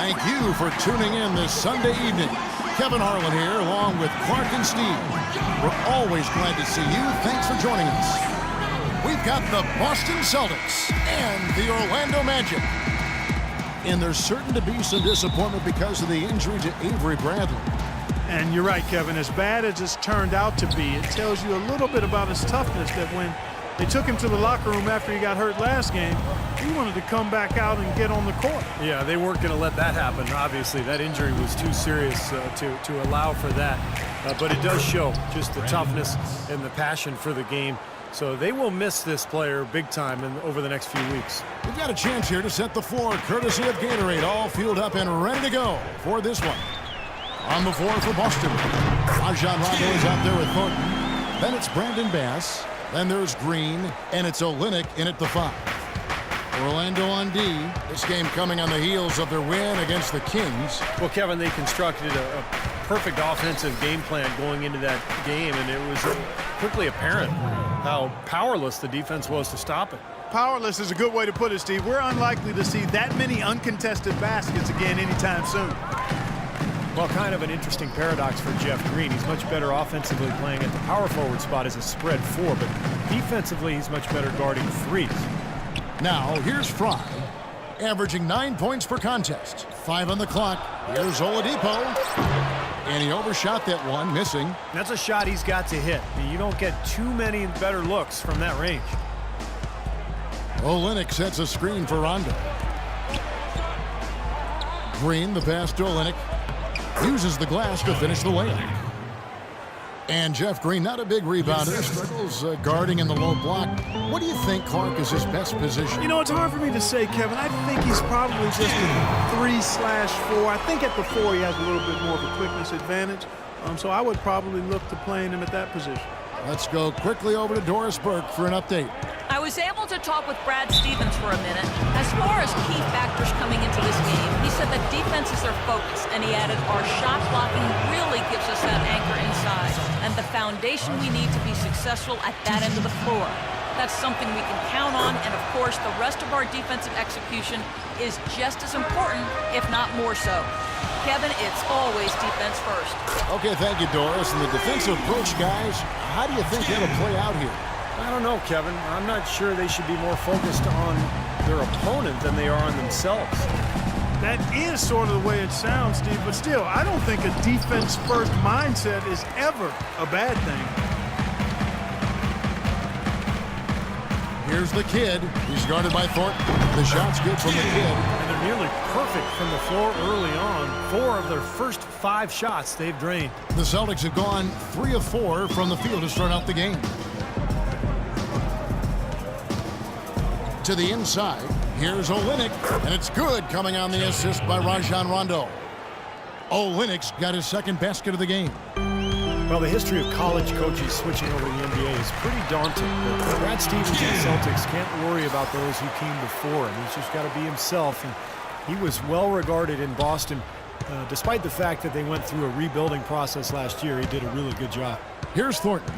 Thank you for tuning in this Sunday evening. Kevin Harlan here, along with Clark and Steve. We're always glad to see you. Thanks for joining us. We've got the Boston Celtics and the Orlando Magic. And there's certain to be some disappointment because of the injury to Avery Bradley. And you're right, Kevin. As bad as it's turned out to be, it tells you a little bit about his toughness, that when they took him to the locker room after he got hurt last game, he wanted to come back out and get on the court. Yeah, they weren't going to let that happen. Obviously, that injury was too serious to allow for that. But it does show just the toughness and the passion for the game. So they will miss this player big time over the next few weeks. We've got a chance here to set the floor, courtesy of Gatorade, all fueled up and ready to go for this one. On the floor for Boston, Rajon Rondo is out there with Thornton. Then it's Brandon Bass. Then there's Green, and it's Olynyk in at the 5. Orlando on D. This game coming on the heels of their win against the Kings. Well, Kevin, they constructed a perfect offensive game plan going into that game, and it was quickly apparent how powerless the defense was to stop it. Powerless is a good way to put it, Steve. We're unlikely to see that many uncontested baskets again anytime soon. Well, kind of an interesting paradox for Jeff Green. He's much better offensively playing at the power forward spot as a spread 4, but defensively he's much better guarding 3s. Now, here's Fry, averaging 9 points per contest. 5 on the clock. Here's Oladipo. And he overshot that one, missing. That's a shot he's got to hit. You don't get too many better looks from that range. Olynyk sets a screen for Rondo. Green, the pass to Olynyk. Uses the glass to finish the layup. And Jeff Green, not a big rebounder, struggles guarding in the low block. What do you think, Clark, is his best position? You know, it's hard for me to say, Kevin. I think he's probably just a 3/4. I think at the 4 he has a little bit more of a quickness advantage. So I would probably look to playing him at that position. Let's go quickly over to Doris Burke for an update. I was able to talk with Brad Stevens for a minute. As far as key factors coming into this game, he said that defense is their focus, and he added our shot blocking really gives us that anchor inside and the foundation we need to be successful at that end of the floor. That's something we can count on, and of course the rest of our defensive execution is just as important, if not more so. Kevin, it's always defense first. Okay, thank you, Doris. And the defensive approach, guys, how do you think that'll play out here? I don't know, Kevin. I'm not sure they should be more focused on their opponent than they are on themselves. That is sort of the way it sounds, Steve, but still, I don't think a defense-first mindset is ever a bad thing. Here's the kid. He's guarded by Thornton. The shot's good from the kid. And they're nearly perfect from the floor early on. 4 of their first 5 shots they've drained. The Celtics have gone 3 of 4 from the field to start out the game. To the inside, here's Olynyk, and it's good coming on the assist by Rajon Rondo. Olynyk's got his second basket of the game. Well, the history of college coaches switching over to the NBA is pretty daunting. But Brad Stevens and the Celtics can't worry about those who came before him. He's just got to be himself, and he was well regarded in Boston. Despite the fact that they went through a rebuilding process last year, he did a really good job. Here's Thornton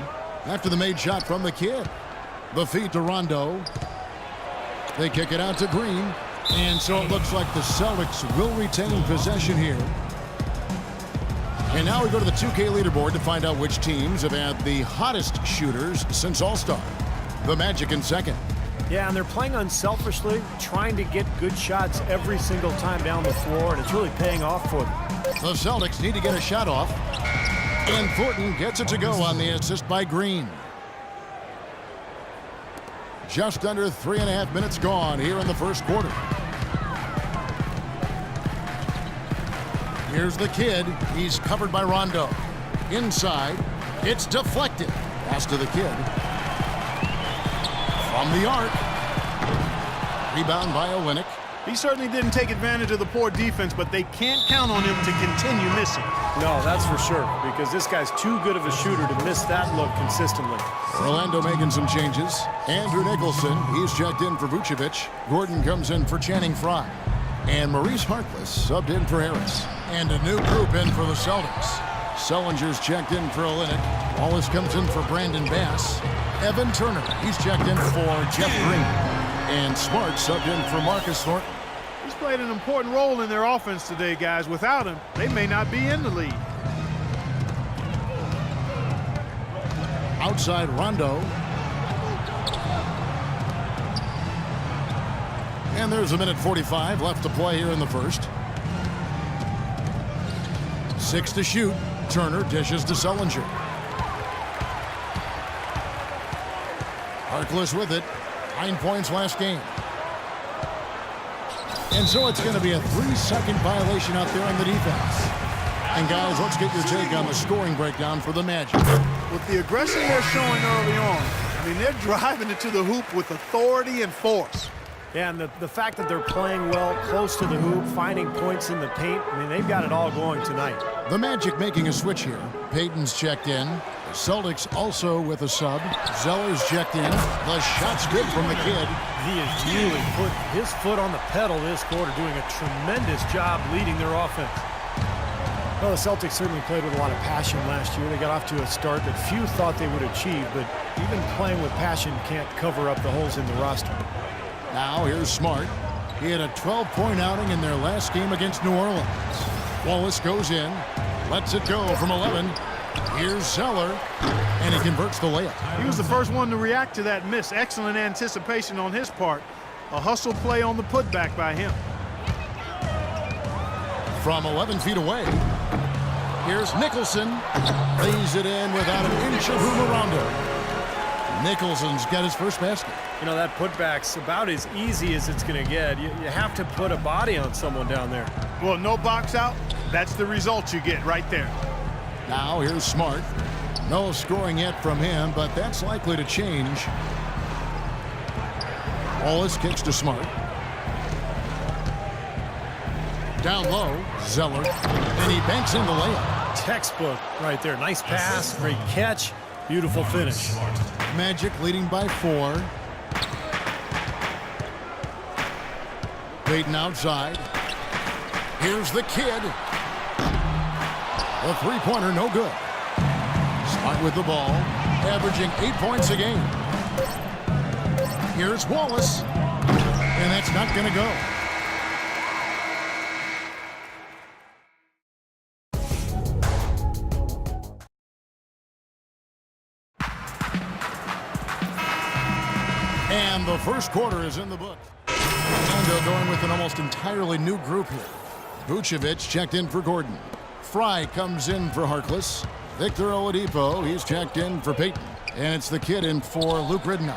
after the made shot from the kid. The feed to Rondo. They kick it out to Green, and so it looks like the Celtics will retain possession here. And now we go to the 2K leaderboard to find out which teams have had the hottest shooters since All-Star. The Magic in second. Yeah, and they're playing unselfishly, trying to get good shots every single time down the floor, and it's really paying off for them. The Celtics need to get a shot off, and Thornton gets it to go on the assist by Green. Just under 3.5 minutes gone here in the first quarter. Here's the kid. He's covered by Rondo. Inside, it's deflected. Pass to the kid. From the arc. Rebound by Olynyk. He certainly didn't take advantage of the poor defense, but they can't count on him to continue missing. No, that's for sure, because this guy's too good of a shooter to miss that look consistently. Orlando making some changes. Andrew Nicholson, he's checked in for Vucevic. Gordon comes in for Channing Frye. And Maurice Harkless subbed in for Harris. And a new group in for the Celtics. Sellinger's checked in for Olynyk. Wallace comes in for Brandon Bass. Evan Turner, he's checked in for Jeff Green. And Smart subbed in for Marcus Thornton. played an important role in their offense today, guys. Without him, they may not be in the lead. Outside Rondo. And there's a minute 45 left to play here in the first. 6 to shoot. Turner dishes to Sullinger. Harkless with it. 9 points last game. And so it's going to be a 3-second violation out there on the defense. And guys, let's get your take on the scoring breakdown for the Magic. With the aggression they're showing early on, I mean, they're driving it to the hoop with authority and force. Yeah, and the fact that they're playing well close to the hoop, finding points in the paint, I mean, they've got it all going tonight. The Magic making a switch here. Payton's checked in. The Celtics also with a sub. Zeller's checked in. The shot's good from the kid. He has really put his foot on the pedal this quarter, doing a tremendous job leading their offense. Well, the Celtics certainly played with a lot of passion last year. They got off to a start that few thought they would achieve, but even playing with passion can't cover up the holes in the roster. Now here's Smart. He had a 12-point outing in their last game against New Orleans. Wallace goes in, lets it go from 11. Here's Zeller, and he converts the layup. He was the first one to react to that miss. Excellent anticipation on his part. A hustle play on the putback by him. From 11 feet away, here's Nicholson. Lays it in without an inch of room around him. Nicholson's got his first basket. You know, that putback's about as easy as it's going to get. You have to put a body on someone down there. Well, no box out. That's the result you get right there. Now here's Smart. No scoring yet from him, but that's likely to change. Wallace kicks to Smart. Down low, Zeller, and he banks in the layup. Textbook right there. Nice pass, great catch, beautiful finish. Magic leading by 4. Payton outside. Here's the kid. The three-pointer, no good. Smart with the ball, averaging 8 points a game. Here's Wallace, and that's not going to go. And the first quarter is in the book. Orlando going with an almost entirely new group here. Vucevic checked in for Gordon. Fry comes in for Harkless. Victor Oladipo, he's checked in for Payton. And it's the kid in for Luke Ridnow.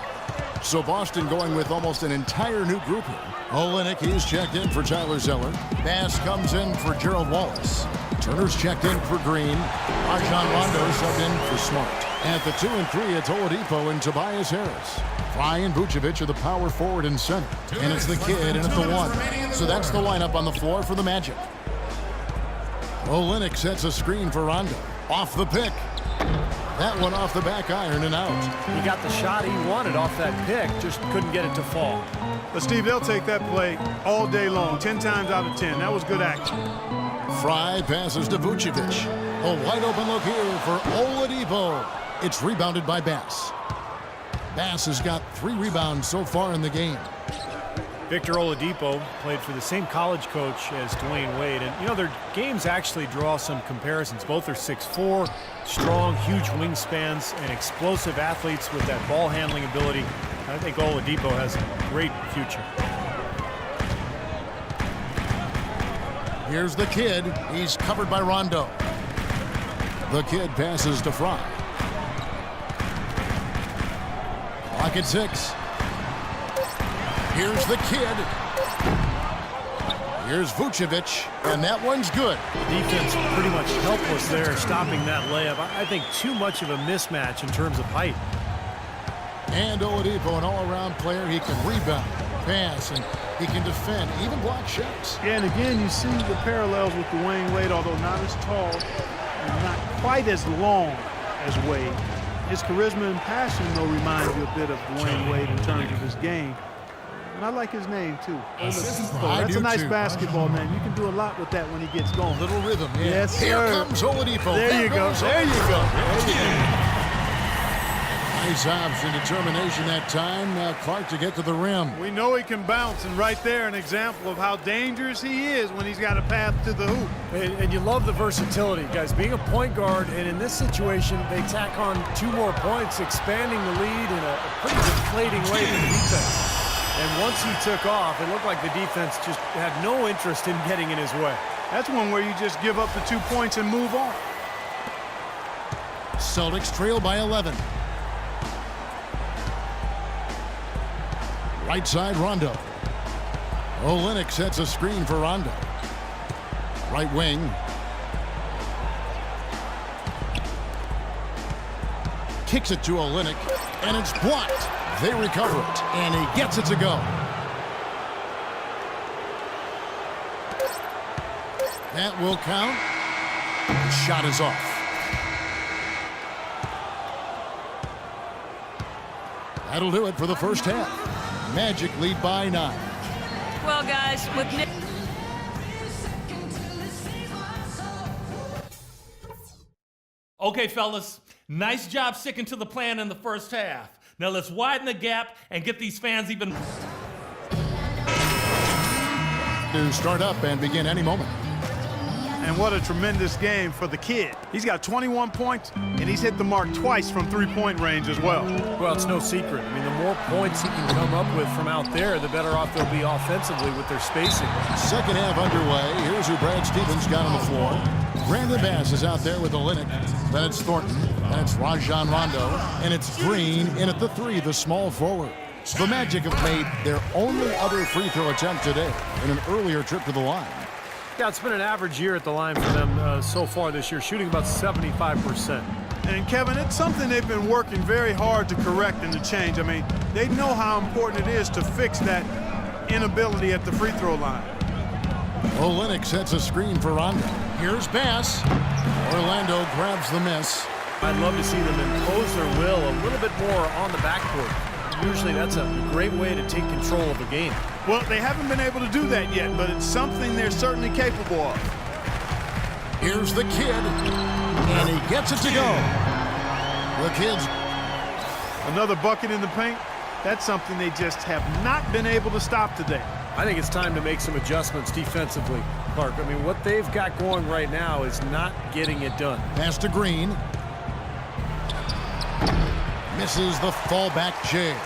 So Boston going with almost an entire new group here. Olynyk, he's checked in for Tyler Zeller. Bass comes in for Gerald Wallace. Turner's checked in for Green. Rajon Rondo subbed in for Smart. At the 2 and 3, it's Oladipo and Tobias Harris. Fry and Vucevic are the power forward and center. And it's the kid in at the 1. So that's the lineup on the floor for the Magic. Olynyk sets a screen for Rondo. Off the pick. That one off the back iron and out. He got the shot he wanted off that pick, just couldn't get it to fall. But Steve, they'll take that play all day long, 10 times out of 10. That was good action. Fry passes to Vucevic. A wide open look here for Oladipo. It's rebounded by Bass. Bass has got 3 rebounds so far in the game. Victor Oladipo played for the same college coach as Dwayne Wade. And, you know, their games actually draw some comparisons. Both are 6'4", strong, huge wingspans, and explosive athletes with that ball handling ability. I think Oladipo has a great future. Here's the kid. He's covered by Rondo. The kid passes to Fry. Clock at 6. Here's the kid. Here's Vucevic, and that one's good. Defense pretty much helpless there, stopping that layup. I think too much of a mismatch in terms of height. And Oladipo, an all-around player. He can rebound, pass, and he can defend, even block shots. Yeah, and again, you see the parallels with Dwayne Wade, although not as tall and not quite as long as Wade. His charisma and passion, though, reminds you a bit of Dwayne Wade in terms of his game. And I like his name, too. That's a nice basketball, man. You can do a lot with that when he gets going. A little rhythm, yeah. Yes, sir. Here comes Oladipo. There you go. There you go. Nice option determination that time. Clark to get to the rim. We know he can bounce, and right there an example of how dangerous he is when he's got a path to the hoop. And you love the versatility, guys. Being a point guard, and in this situation, they tack on 2 more points, expanding the lead in a pretty deflating way for the defense. And once he took off, it looked like the defense just had no interest in getting in his way. That's one where you just give up the 2 points and move on. Celtics trail by 11. Right side, Rondo. Olynyk sets a screen for Rondo. Right wing. Kicks it to Olynyk, and it's blocked. They recover it, and he gets it to go. That will count. The shot is off. That'll do it for the first half. Magic lead by 9. Well, guys, with Nick. Okay, fellas, nice job sticking to the plan in the first half. Now let's widen the gap and get these fans even. To start up and begin any moment. And what a tremendous game for the kid. He's got 21 points, and he's hit the mark twice from 3-point range as well. Well, it's no secret. I mean, the more points he can come up with from out there, the better off they'll be offensively with their spacing. Second half underway. Here's who Brad Stevens got on the floor. Brandon Bass is out there with Olynyk. Then it's Thornton. Then it's Rajon Rondo. And it's Green in at the 3, the small forward. The Magic have made their only other free throw attempt today in an earlier trip to the line. Yeah, it's been an average year at the line for them so far this year, shooting about 75%. And Kevin, it's something they've been working very hard to correct and to change. I mean, they know how important it is to fix that inability at the free throw line. Olynyk sets a screen for Rondo. Here's Bass. Orlando grabs the miss. I'd love to see them impose their will a little bit more on the backcourt. Usually that's a great way to take control of a game. Well, they haven't been able to do that yet, but it's something they're certainly capable of. Here's the kid, and he gets it to go. The kid's Another bucket in the paint. That's something they just have not been able to stop today. I think it's time to make some adjustments defensively, Clark. I mean, what they've got going right now is not getting it done. pass to Green. Misses the fallback J.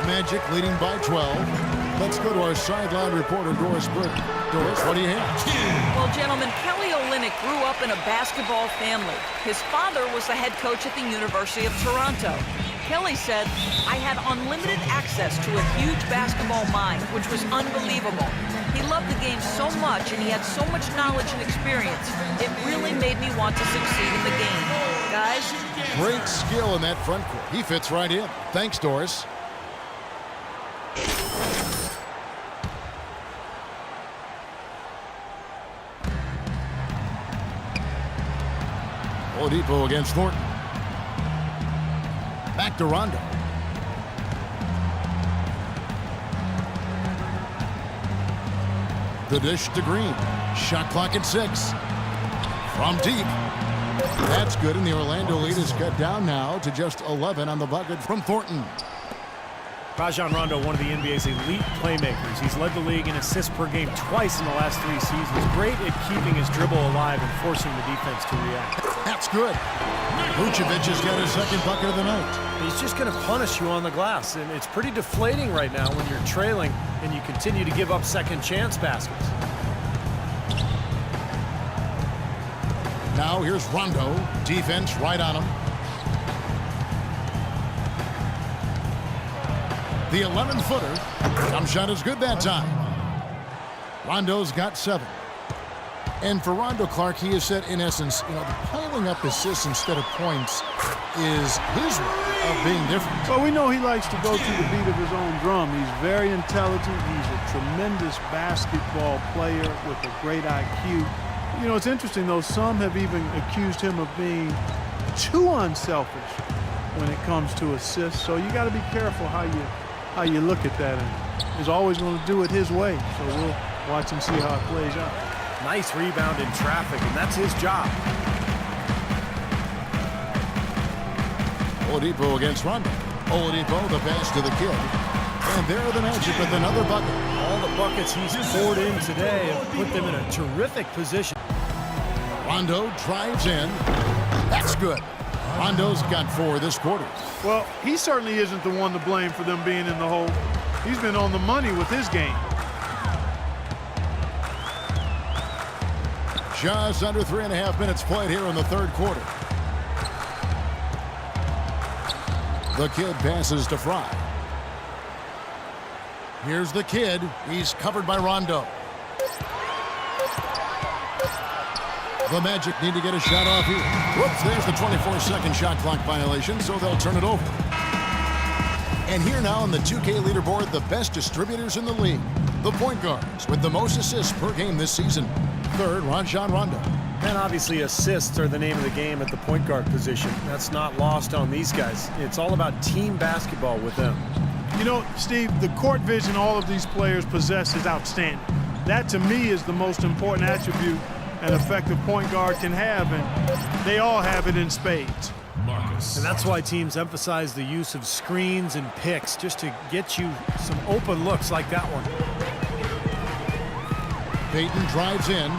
Magic leading by 12. Let's go to our sideline reporter, Doris Burke. Doris, what do you have? Well, gentlemen, Kelly Olynyk grew up in a basketball family. His father was the head coach at the University of Toronto. Kelly said, I had unlimited access to a huge basketball mind, which was unbelievable. He loved the game so much, and he had so much knowledge and experience. It really made me want to succeed in the game. Guys? Great skill in that front court. He fits right in. Thanks, Doris. Oladipo against Thornton. Back to Rondo. The dish to Green. Shot clock at 6. From deep. That's good, and the Orlando lead is cut down now to just 11 on the bucket from Thornton. Rajon Rondo, one of the NBA's elite playmakers. He's led the league in assists per game twice in the last 3 seasons. Great at keeping his dribble alive and forcing the defense to react. That's good. Vucevic has got his second bucket of the night. He's just going to punish you on the glass, and it's pretty deflating right now when you're trailing and you continue to give up second chance baskets. Now here's Rondo. Defense right on him. The 11-footer. Jump shot is good that time. Rondo's got 7. And for Rondo, Clark, he has said, in essence, the piling up assists instead of points is his way of being different. Well, we know he likes to go to the beat of his own drum. He's very intelligent. He's a tremendous basketball player with a great IQ. It's interesting, though, some have even accused him of being too unselfish when it comes to assists. So you got to be careful how you look at that. And he's always going to do it his way. So we'll watch and see how it plays out. Nice rebound in traffic, and that's his job. Oladipo against Rondo. Oladipo, the pass to the kid. And there the Magic with another bucket. All the buckets he's poured in today have put them in a terrific position. Rondo drives in. That's good. Rondo's got 4 this quarter. Well, he certainly isn't the one to blame for them being in the hole. He's been on the money with his game. Just under 3.5 minutes played here in the third quarter. The kid passes to Fry. Here's the kid. He's covered by Rondo. The Magic need to get a shot off here. Whoops, there's the 24-second shot clock violation, so they'll turn it over. And here now on the 2K leaderboard, the best distributors in the league. The point guards with the most assists per game this season. Third, Rajon Rondo. And obviously assists are the name of the game at the point guard position. That's not lost on these guys. It's all about team basketball with them. You know, Steve, the court vision all of these players possess is outstanding. That, to me, is the most important attribute an effective point guard can have, and they all have it in spades. And that's why teams emphasize the use of screens and picks, just to get you some open looks like that one. Payton drives in.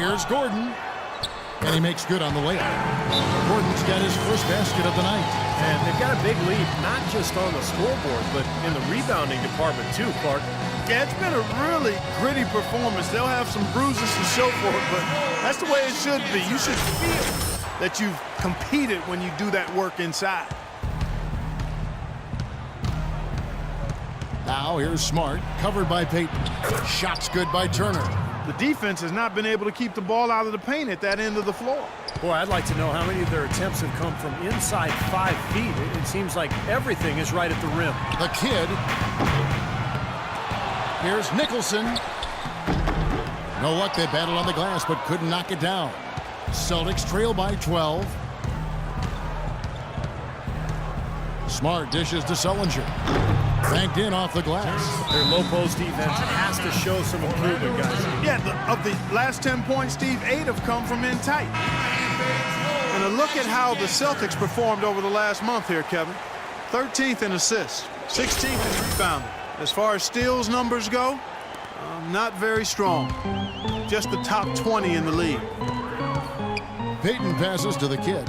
Here's Gordon. And he makes good on the layup. Gordon's got his first basket of the night. And they've got a big lead, not just on the scoreboard, but in the rebounding department too, Clark. Yeah, it's been a really gritty performance. They'll have some bruises to show for it, but that's the way it should be. You should feel that you've competed when you do that work inside. Now here's Smart, covered by Payton. Shot's good by Turner. The defense has not been able to keep the ball out of the paint at that end of the floor. Boy, I'd like to know how many of their attempts have come from inside 5 feet. It seems like everything is right at the rim. The kid. Here's Nicholson. No luck, they battled on the glass, but couldn't knock it down. Celtics trail by 12. Smart dishes to Sullinger. Banked in off the glass. Their low post defense has to show some improvement, guys. Yeah, of the last 10 points, Steve, 8 have come from in tight. And a look at how the Celtics performed over the last month here, Kevin. 13th in assists, 16th in rebounding. As far as steals numbers go, not very strong. Just the top 20 in the league. Payton passes to the kid.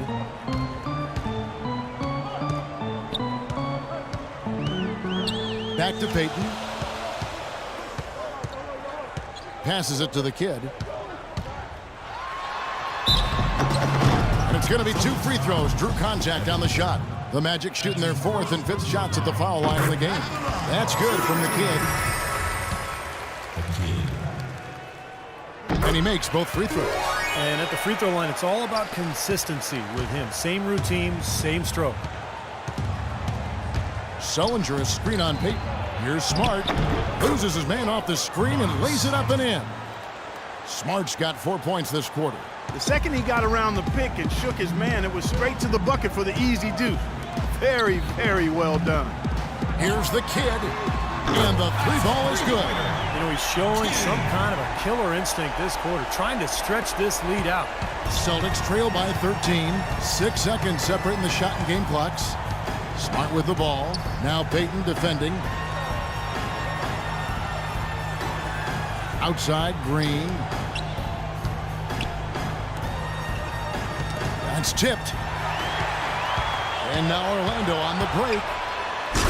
Back to Payton. Passes it to the kid. And it's going to be 2 free throws. Drew contact on the shot. The Magic shooting their 4th and 5th shots at the foul line in the game. That's good from the kid. And he makes both free throws. And at the free throw line, it's all about consistency with him. Same routine, same stroke. Sullinger, a screen on Payton. Here's Smart. Loses his man off the screen and lays it up and in. Smart's got 4 points this quarter. The second he got around the pick and shook his man, it was straight to the bucket for the easy deuce. Very, very well done. Here's the kid. And the 3-ball is good. You know, he's showing some kind of a killer instinct this quarter, trying to stretch this lead out. Celtics trail by 13. 6 seconds separating the shot and game clocks. Smart with the ball. Now Payton defending. Outside, Green. That's tipped. And now Orlando on the break.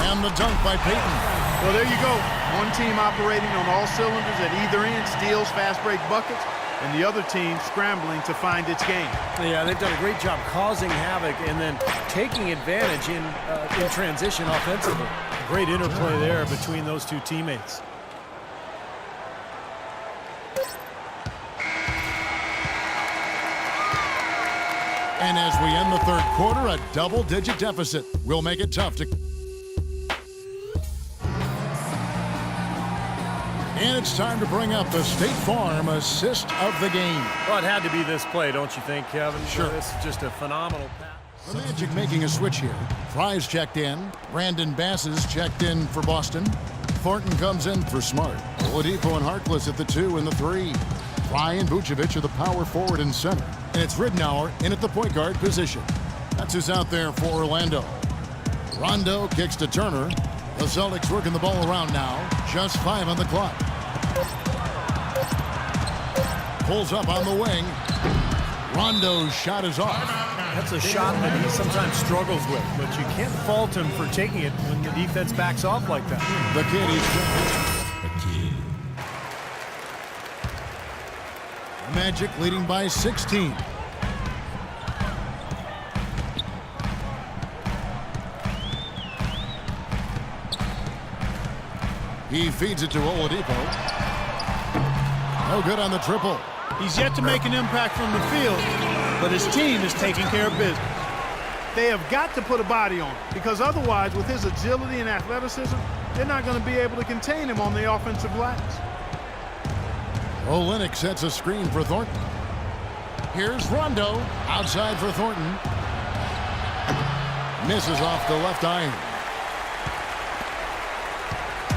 And the dunk by Payton. Well, there you go. One team operating on all cylinders at either end, steals, fast break buckets, and the other team scrambling to find its game. Yeah, they've done a great job causing havoc and then taking advantage in transition offensively. Great interplay there between those two teammates. And as we end the third quarter, a double-digit deficit will make it tough to... And it's time to bring up the State Farm assist of the game. Well, it had to be this play, don't you think, Kevin? Sure. This is just a phenomenal pass. The Magic making a switch here. Fry's checked in. Brandon Bass is checked in for Boston. Thornton comes in for Smart. Oladipo and Harkless at the 2 and the 3. Fry and Vucevic are the power forward and center. And it's Ridnour in at the point guard position. That's who's out there for Orlando. Rondo kicks to Turner. The Celtics working the ball around now. Just 5 on the clock. Pulls up on the wing. Rondo's shot is off. That's a shot that he sometimes struggles with, but you can't fault him for taking it when the defense backs off like that. The kid is Magic leading by 16. He feeds it to Oladipo. No good on the triple. He's yet to make an impact from the field, but his team is taking care of business. They have got to put a body on him, because otherwise, with his agility and athleticism, they're not going to be able to contain him on the offensive glass. Olynyk sets a screen for Thornton. Here's Rondo, outside for Thornton. Misses off the left iron.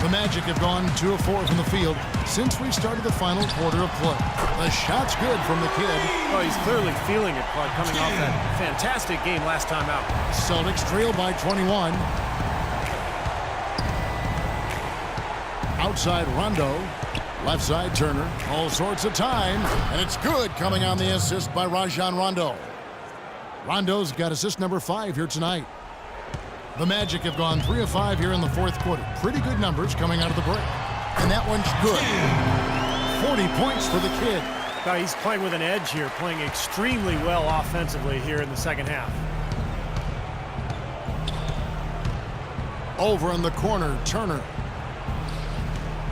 The Magic have gone 2 of 4 from the field since we started the final quarter of play. The shot's good from the kid. Oh, he's clearly feeling it, Clark, coming off that fantastic game last time out. Celtics trail by 21. Outside Rondo. Left side Turner. All sorts of time. And it's good, coming on the assist by Rajon Rondo. Rondo's got assist number 5 here tonight. The Magic have gone 3 of 5 here in the fourth quarter. Pretty good numbers coming out of the break. And that one's good. 40 points for the kid. Now he's playing with an edge here, playing extremely well offensively here in the second half. Over in the corner, Turner.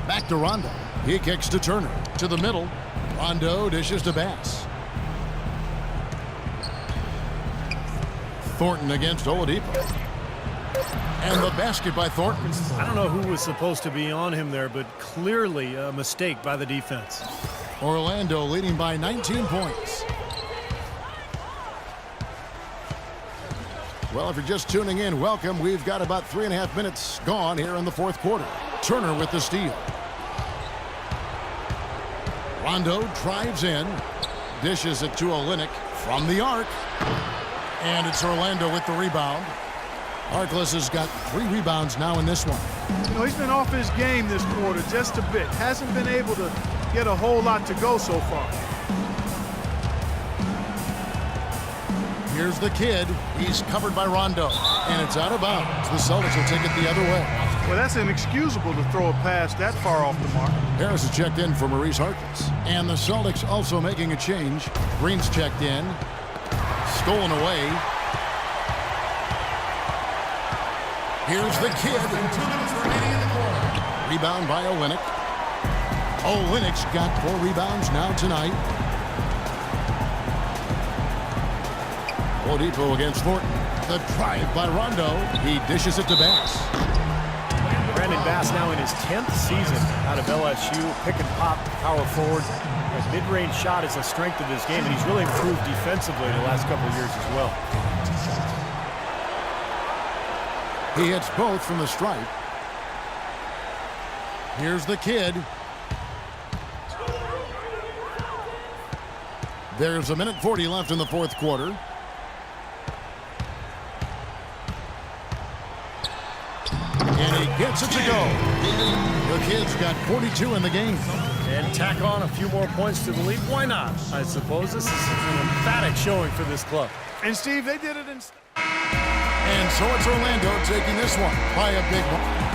Back to Rondo. He kicks to Turner. To the middle. Rondo dishes to Bass. Thornton against Oladipo. And the basket by Thornton. I don't know who was supposed to be on him there, but clearly a mistake by the defense. Orlando leading by 19 points. Well, if you're just tuning in, welcome. We've got about 3.5 minutes gone here in the fourth quarter. Turner with the steal. Rondo drives in. Dishes it to Olynyk from the arc. And it's Orlando with the rebound. Harkless has got 3 rebounds now in this one. You know, he's been off his game this quarter just a bit. Hasn't been able to get a whole lot to go so far. Here's the kid. He's covered by Rondo. And it's out of bounds. The Celtics will take it the other way. Well, that's inexcusable to throw a pass that far off the mark. Harris has checked in for Maurice Harkless. And the Celtics also making a change. Green's checked in. Stolen away. Here's the kid. 2 minutes remaining in the quarter. Rebound by Olynyk. Olynyk's got 4 rebounds now tonight. Oladipo against Thornton. The drive by Rondo. He dishes it to Bass. Brandon Bass now in his 10th season out of LSU. Pick and pop, power forward. His mid-range shot is a strength of his game, and he's really improved defensively the last couple of years as well. He hits both from the stripe. Here's the kid. There's 1:40 left in the fourth quarter. And he gets it to go. The kid's got 42 in the game. And tack on a few more points to the lead. Why not? I suppose this is an emphatic showing for this club. And Steve, they did it in... And so it's Orlando taking this one by a big one.